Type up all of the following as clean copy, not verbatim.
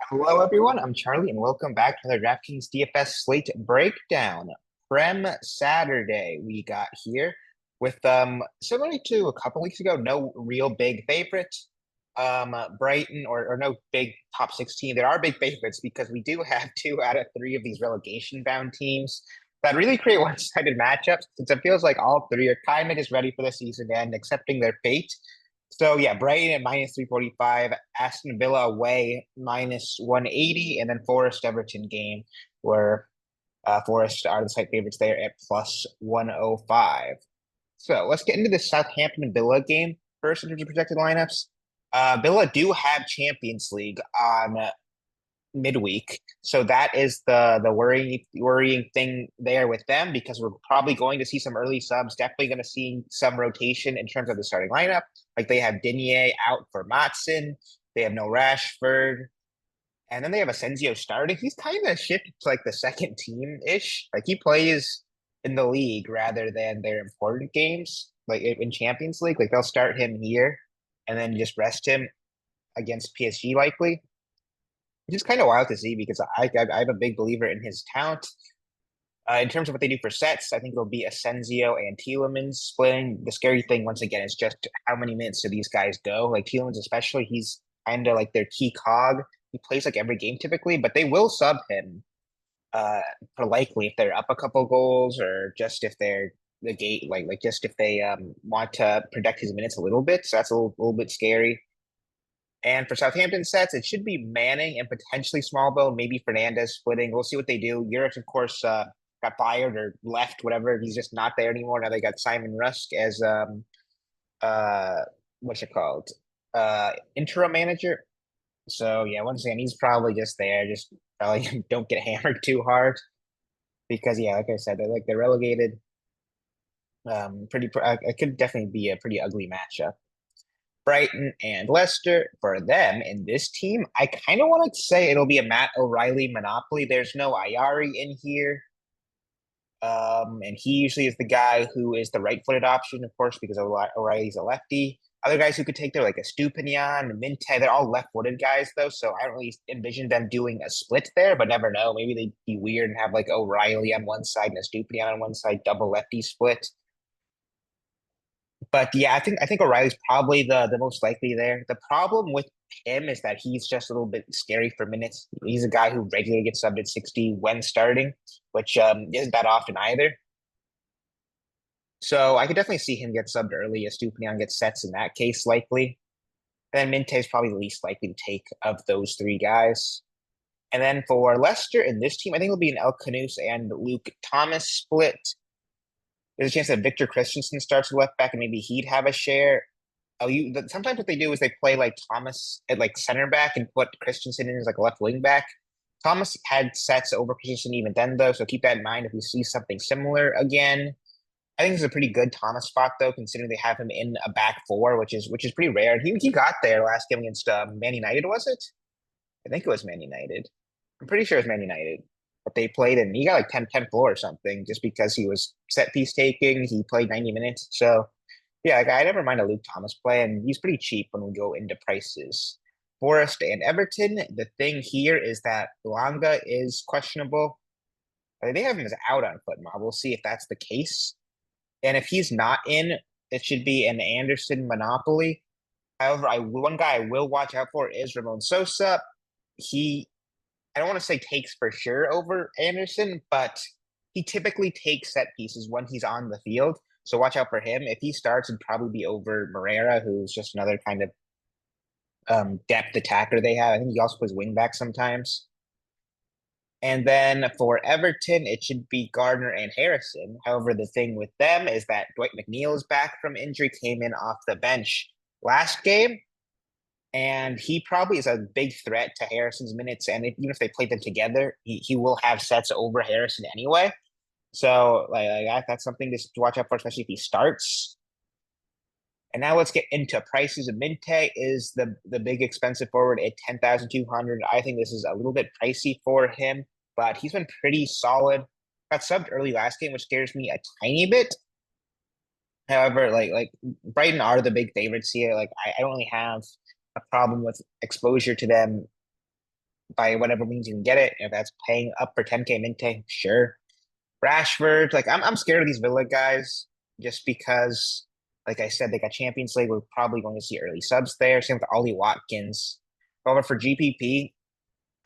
Hello, everyone. I'm Charlie, and welcome back to the DraftKings DFS Slate breakdown. Prem Saturday we got here with similarly to a couple weeks ago, no real big favorite. Brighton or no big top 16. There are big favorites because we do have two out of three of these relegation bound teams that really create one-sided matchups since it feels like all three are kind of just ready for the season to end, accepting their fate. So yeah, Brighton at minus 345, Aston Villa away minus 180, and then Forest Everton game where Forest are the slight favorites there at plus 105. So let's get into the Southampton and Villa game first in terms of projected lineups. Villa do have Champions League on midweek. So that is the worrying thing there with them because we're probably going to see some early subs, definitely going to see some rotation in terms of the starting lineup. Like they have Digne out for Matson, they have no Rashford, and then they have Asensio starting. He's kind of shifted to like the second team ish. Like he plays in the league rather than their important games, like in Champions League. Like they'll start him here and then just rest him against PSG likely, which is kind of wild to see because I'm a big believer in his talent. In terms of what they do for sets, I think it'll be Asensio and Tielemans splitting. The scary thing, once again, is just how many minutes do these guys go? Like Tielemans, especially, he's kind of like their key cog. He plays like every game typically, but they will sub him for likely if they're up a couple goals or just if they're the gate, like just if they want to protect his minutes a little bit. So that's a little bit scary. And for Southampton sets, it should be Manning and potentially Smallville, maybe Fernandez splitting. We'll see what they do. Europe, of course, got fired or left, whatever. He's just not there anymore. Now they got Simon Rusk as uh what's it called? Interim manager. So yeah, once again, he's probably just there, just probably don't get hammered too hard because yeah, like I said, they're relegated. It could definitely be a pretty ugly matchup. Brighton and Leicester for them in this team. I kind of want to say it'll be a Matt O'Reilly monopoly. There's no Ayari in here. And he usually is the guy who is the right-footed option, of course, because O'Reilly's a lefty. Other guys who could take there, like a Stupinian, Minte, they're all left-footed guys, though, so I don't really envision them doing a split there, but never know. Maybe they'd be weird and have like O'Reilly on one side and a Stupinian on one side, double lefty split. But yeah, I think O'Reilly's probably the most likely there. The problem with him is that he's just a little bit scary for minutes. He's a guy who regularly gets subbed at 60 when starting, which isn't that often either. So I could definitely see him get subbed early as Stupinian gets sets in that case, likely. And then Minte is probably the least likely to take of those three guys. And then for Leicester in this team, I think it'll be an El Canus and Luke Thomas split. There's a chance that Victor Christensen starts at left back and maybe he'd have a share. Sometimes what they do is they play like Thomas at like center back and put Christensen in as like a left wing back. Thomas had sets over Christensen even then though, so keep that in mind if we see something similar again. I think it's a pretty good Thomas spot though, considering they have him in a back four, which is pretty rare. He got there last game against Man United, was it? I think it was Man United. I'm pretty sure it was Man United. But they played and he got like 10-4 or something just because he was set piece taking. He played 90 minutes. So yeah, like, I never mind a Luke Thomas play, and he's pretty cheap when we go into prices. Forest and Everton. The thing here is that Belanga is questionable. They have him as out on foot mob. We'll see if that's the case. And if he's not in, it should be an Anderson monopoly. However, one guy I will watch out for is Ramon Sosa. He I don't want to say takes for sure over Anderson, but he typically takes set pieces when he's on the field. So watch out for him. If he starts, it'd probably be over Moreira, who's just another kind of depth attacker they have. I think he also plays wing back sometimes. And then for Everton, it should be Gardner and Harrison. However, the thing with them is that Dwight McNeil is back from injury, came in off the bench last game, and he probably is a big threat to Harrison's minutes. And even if they play them together, he will have sets over Harrison anyway. So that's something to watch out for, especially if he starts. And now let's get into prices. Minte is the big expensive forward at 10,200. I think this is a little bit pricey for him, but he's been pretty solid. Got subbed early last game, which scares me a tiny bit. However, like Brighton are the big favorites here. Like I don't really have a problem with exposure to them by whatever means you can get it. If that's paying up for 10K Minte, sure. Rashford, like I'm scared of these Villa guys just because, like I said, they got Champions League. We're probably going to see early subs there. Same with Ollie Watkins. However, for GPP,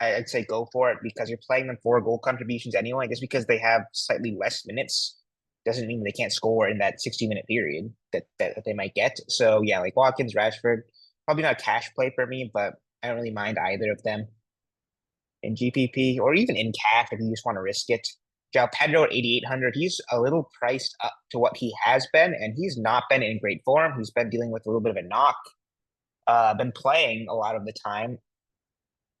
I'd say go for it because you're playing them for goal contributions anyway. Just because they have slightly less minutes doesn't mean they can't score in that 60-minute period that they might get. So yeah, like Watkins, Rashford, probably not a cash play for me, but I don't really mind either of them in GPP or even in cash if you just want to risk it. João Pedro at 8,800, he's a little priced up to what he has been, and he's not been in great form. He's been dealing with a little bit of a knock, been playing a lot of the time,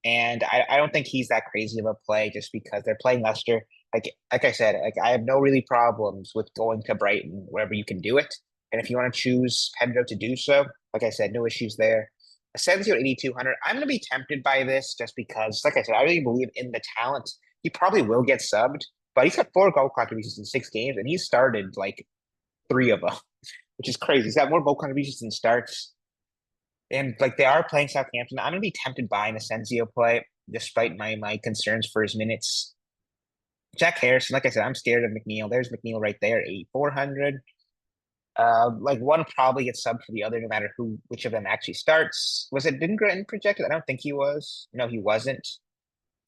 and I don't think he's that crazy of a play just because they're playing Leicester. Like I said, like I have no really problems with going to Brighton wherever you can do it. And if you want to choose Pedro to do so, like I said, no issues there. Asensio at 8,200. I'm going to be tempted by this just because, like I said, I really believe in the talent. He probably will get subbed, but he's got 4 goal contributions in 6 games, and he started like 3 of them, which is crazy. He's got more goal contributions than starts. And like they are playing Southampton. I'm gonna be tempted by an Asensio play, despite my concerns for his minutes. Jack Harrison, like I said, I'm scared of McNeil. There's McNeil right there, 8,400. Like one probably gets subbed for the other, no matter which of them actually starts. Was it Lindgren projected? I don't think he was. No, he wasn't.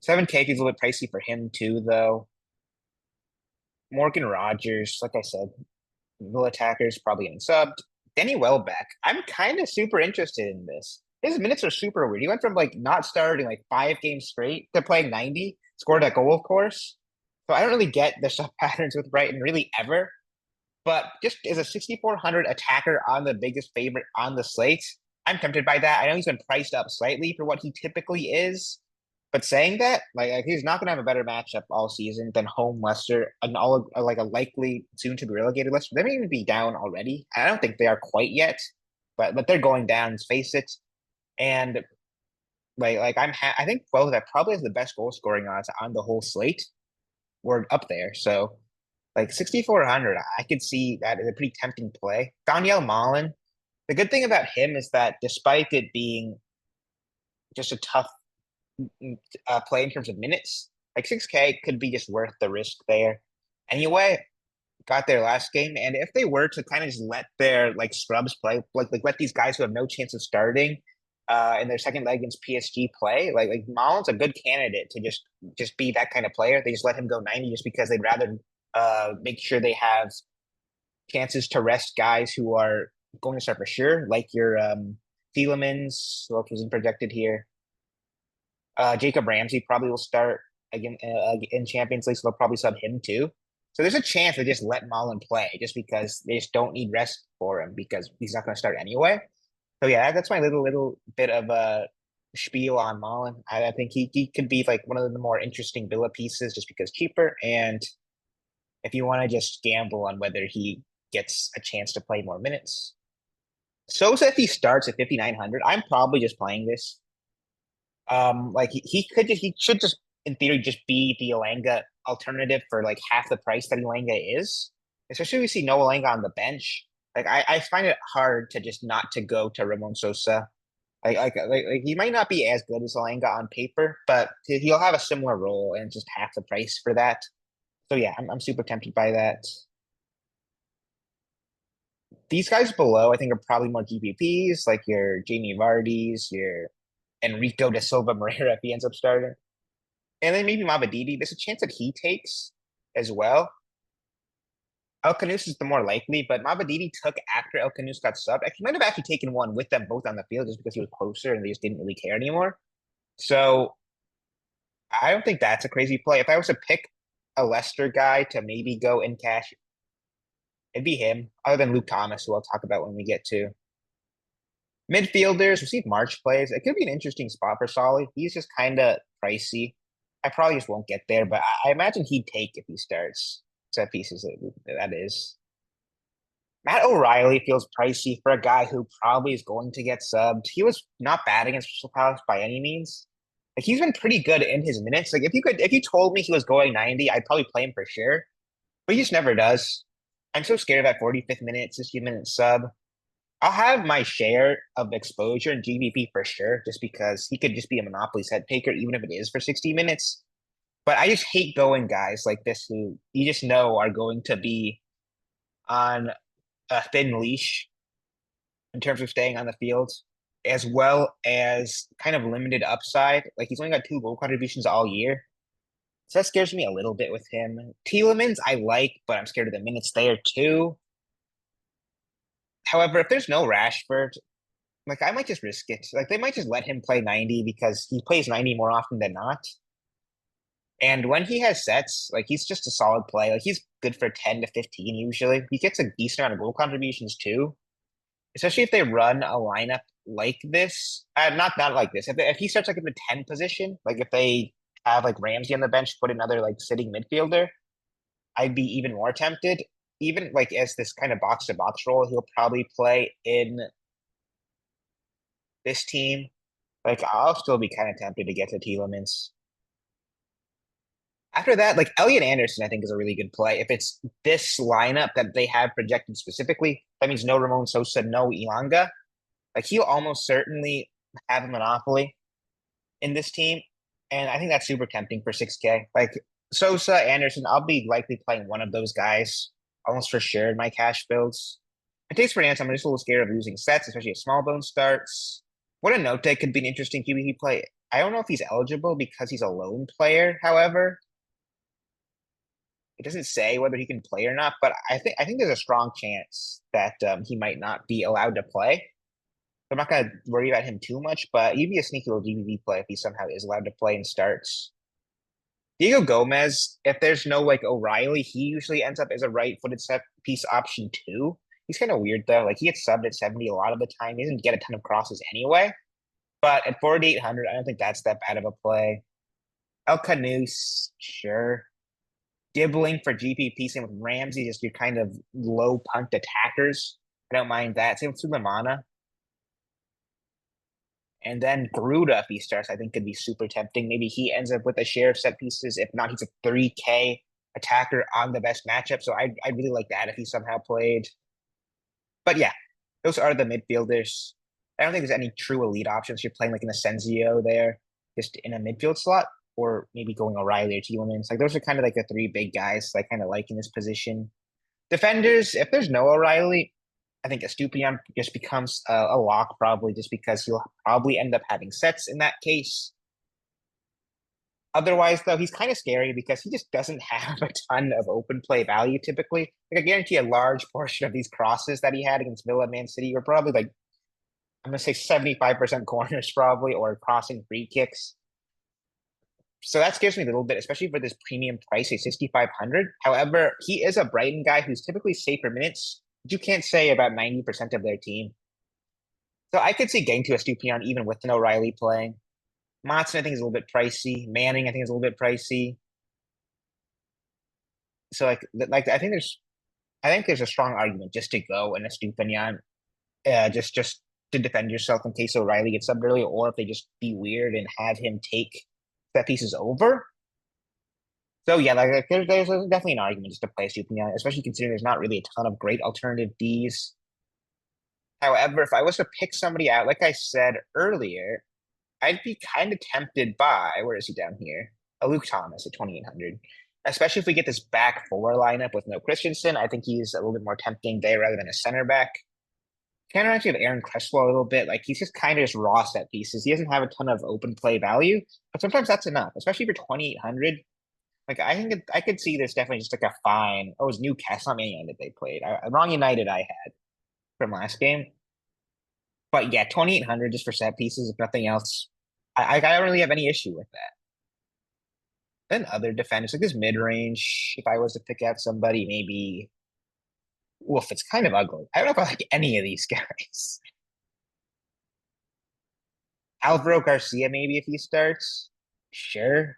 7K is a little bit pricey for him too, though. Morgan Rogers, like I said, Villa attackers probably getting subbed. Danny Welbeck, I'm kind of super interested in this. His minutes are super weird. He went from like not starting like 5 games straight to playing 90, scored that goal, of course. So I don't really get the sub patterns with Brighton really ever. But just as a 6,400 attacker on the biggest favorite on the slate, I'm tempted by that. I know he's been priced up slightly for what he typically is. But saying that, like he's not going to have a better matchup all season than home Leicester, and all like a likely soon to be relegated Leicester. They may even be down already. I don't think they are quite yet, but they're going down. Let's face it. And I think both that probably has the best goal scoring odds on the whole slate. We're up there, so like 6,400, I could see that as a pretty tempting play. Daniel Malen. The good thing about him is that despite it being just a tough play in terms of minutes. Like 6K could be just worth the risk there. Anyway, got their last game, and if they were to kind of just let their like scrubs play, like let these guys who have no chance of starting in their second leg against PSG play, like Malin's a good candidate to just be that kind of player. They just let him go 90 just because they'd rather make sure they have chances to rest guys who are going to start for sure, like your Tielemans, who else wasn't projected here. Jacob Ramsey probably will start again in Champions League, so they'll probably sub him too. So there's a chance they just let Malen play just because they just don't need rest for him because he's not going to start anyway. So yeah, that's my little bit of a spiel on Malen. I think he could be like one of the more interesting Villa pieces just because cheaper. And if you want to just gamble on whether he gets a chance to play more minutes. Sosa, if he starts at 5,900, I'm probably just playing this. Like he should just in theory just be the Elanga alternative for like half the price that Elanga is. Especially if we see no Elanga on the bench. Like I find it hard to just not to go to Ramon Sosa. Like he might not be as good as Elanga on paper, but he'll have a similar role and just half the price for that. So yeah, I'm super tempted by that. These guys below, I think, are probably more GPPs, like your Jamie Vardy's, your Enrico de Silva Moreira if he ends up starting. And then maybe Mavadidi. There's a chance that he takes as well. El Canus is the more likely, but Mavadidi took after El Canus got subbed. He might have actually taken one with them both on the field just because he was closer and they just didn't really care anymore. So I don't think that's a crazy play. If I was to pick a Leicester guy to maybe go in cash, it'd be him, other than Luke Thomas, who I'll talk about when we get to. Midfielders, receive March plays. It could be an interesting spot for Solly. He's just kind of pricey. I probably just won't get there, but I imagine he'd take if he starts set pieces. That is. Matt O'Reilly feels pricey for a guy who probably is going to get subbed. He was not bad against Crystal Palace by any means. Like he's been pretty good in his minutes. Like if you told me he was going 90, I'd probably play him for sure. But he just never does. I'm so scared of that 45th minute, 60-minute sub. I'll have my share of exposure in GVP for sure, just because he could just be a monopoly set taker, even if it is for 60 minutes. But I just hate going guys like this who you just know are going to be on a thin leash in terms of staying on the field, as well as kind of limited upside. Like he's only got 2 goal contributions all year. So that scares me a little bit with him. Tielemans I like, but I'm scared of the minutes there too. However, if there's no Rashford, like I might just risk it. Like they might just let him play 90 because he plays 90 more often than not. And when he has sets, like he's just a solid play. Like he's good for 10 to 15 usually. He gets a decent amount of goal contributions too, especially if they run a lineup like this. Not like this. If he starts like in the 10 position, like if they have like Ramsey on the bench, put another like sitting midfielder, I'd be even more tempted. Even like as this kind of box to box role, he'll probably play in this team. Like I'll still be kind of tempted to get to Tielemans. After that, like Elliot Anderson, I think is a really good play. If it's this lineup that they have projected specifically, that means no Ramon Sosa, no Ilanga. Like he'll almost certainly have a monopoly in this team, and I think that's super tempting for 6K. Like Sosa, Anderson, I'll be likely playing one of those guys almost for sure in my cash builds. It takes for Nance, I'm just a little scared of losing sets, especially if small bone starts. What a note take could be an interesting QB play. I don't know if he's eligible because he's a lone player, however. It doesn't say whether he can play or not, but I think there's a strong chance that he might not be allowed to play. I'm not gonna worry about him too much, but he'd be a sneaky little GVV play if he somehow is allowed to play and starts. Diego Gomez, if there's no like O'Reilly, he usually ends up as a right-footed set piece option too. He's kind of weird though. Like he gets subbed at 70 a lot of the time. He doesn't get a ton of crosses anyway. But at 4,800, I don't think that's that bad of a play. El Canus, sure. Dibbling for GPP, same with Ramsey, just your kind of low punt attackers. I don't mind that. Same with Sulemana. And then Garuda, if he starts, I think could be super tempting. Maybe he ends up with a share of set pieces. If not, he's a 3K attacker on the best matchup. So I'd really like that if he somehow played. But yeah, those are the midfielders. I don't think there's any true elite options. You're playing like an Asensio there, just in a midfield slot, or maybe going O'Reilly or Tielemans. Like those are kind of like the 3 big guys I kind of like in this position. Defenders, if there's no O'Reilly, I think Estupiñán just becomes a lock probably just because he'll probably end up having sets in that case. Otherwise, though, he's kind of scary because he just doesn't have a ton of open play value typically. Like I guarantee a large portion of these crosses that he had against Villa, Man City were probably like, I'm gonna say 75% corners probably or crossing free kicks. So that scares me a little bit, especially for this premium price at 6,500. However, he is a Brighton guy who's typically safe for minutes. But you can't say about 90% of their team. So I could see getting to a Stupion even with an O'Reilly playing. Matson, I think, is a little bit pricey. Manning, I think, is a little bit pricey. So like I think there's a strong argument just to go in a Stupion, just to defend yourself in case O'Reilly gets subbed early, or if they just be weird and have him take set pieces over. So yeah, like there's definitely an argument just to play Stupion, especially considering there's not really a ton of great alternative Ds. However, if I was to pick somebody out, like I said earlier, I'd be kind of tempted by, where is he down here? A Luke Thomas at 2,800. Especially if we get this back four lineup with no Christensen, I think he's a little bit more tempting there rather than a center back. Kind of actually have Aaron Cresswell a little bit. Like he's just kind of just raw set pieces. He doesn't have a ton of open play value, but sometimes that's enough, especially for 2,800. Like I think I could see this definitely just like a fine. Oh, it was Newcastle. How many that they played? Wrong United I had from last game. But yeah, 2,800 just for set pieces, if nothing else. I don't really have any issue with that. Then other defenders, like this mid range, if I was to pick out somebody, maybe Wolf, it's kind of ugly. I don't know if I like any of these guys. Alvaro Garcia, maybe if he starts, sure.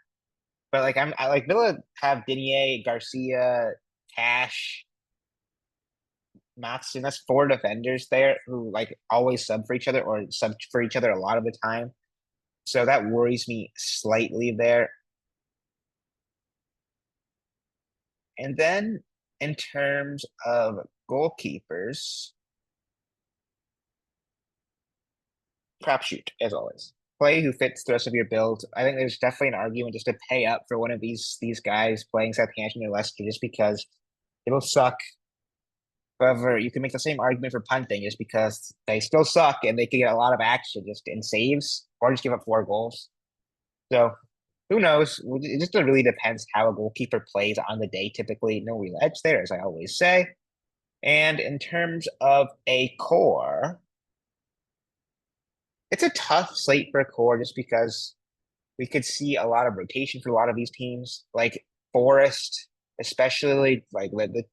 But like I like Villa have Dinier, Garcia, Cash, Matson. That's 4 defenders there who like always sub for each other or sub for each other a lot of the time. So that worries me slightly there. And then in terms of goalkeepers, crapshoot as always. Play who fits the rest of your build. I think there's definitely an argument just to pay up for one of these guys playing Southampton or Leicester just because it'll suck. However, you can make the same argument for punting just because they still suck and they can get a lot of action just in saves or just give up 4 goals. So who knows? It just really depends how a goalkeeper plays on the day. Typically, no real edge there, as I always say. And in terms of a core, it's a tough slate for a core just because we could see a lot of rotation for a lot of these teams. Like Forest, especially, like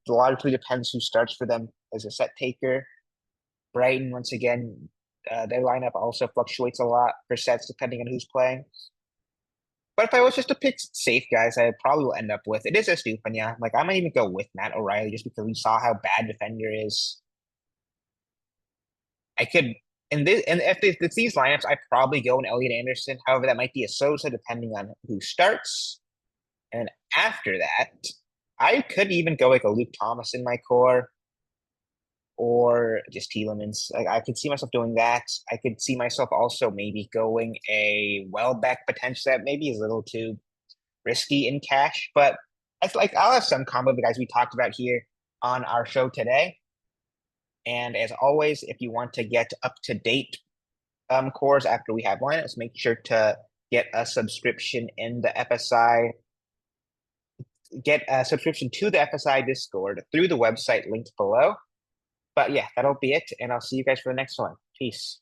largely depends who starts for them as a set taker. Brighton, once again, their lineup also fluctuates a lot for sets depending on who's playing. But if I was just to pick safe guys, I probably will end up with it is Estupania. Like I might even go with Matt O'Reilly just because we saw how bad defender is. I could in this and if it's these lineups, I probably go in Elliot Anderson. However, that might be a Sosa depending on who starts. And after that, I could even go like a Luke Thomas in my core or just Tielemans. Like I could see myself doing that. I could see myself also maybe going a Welbeck potential that maybe is a little too risky in cash, but I feel like I'll have some combo of the guys we talked about here on our show today. And as always, if you want to get up to date cores after we have lineups, make sure to get a subscription in the FSI. Get a subscription to the FSI Discord through the website linked below. But yeah, that'll be it. And I'll see you guys for the next one. Peace.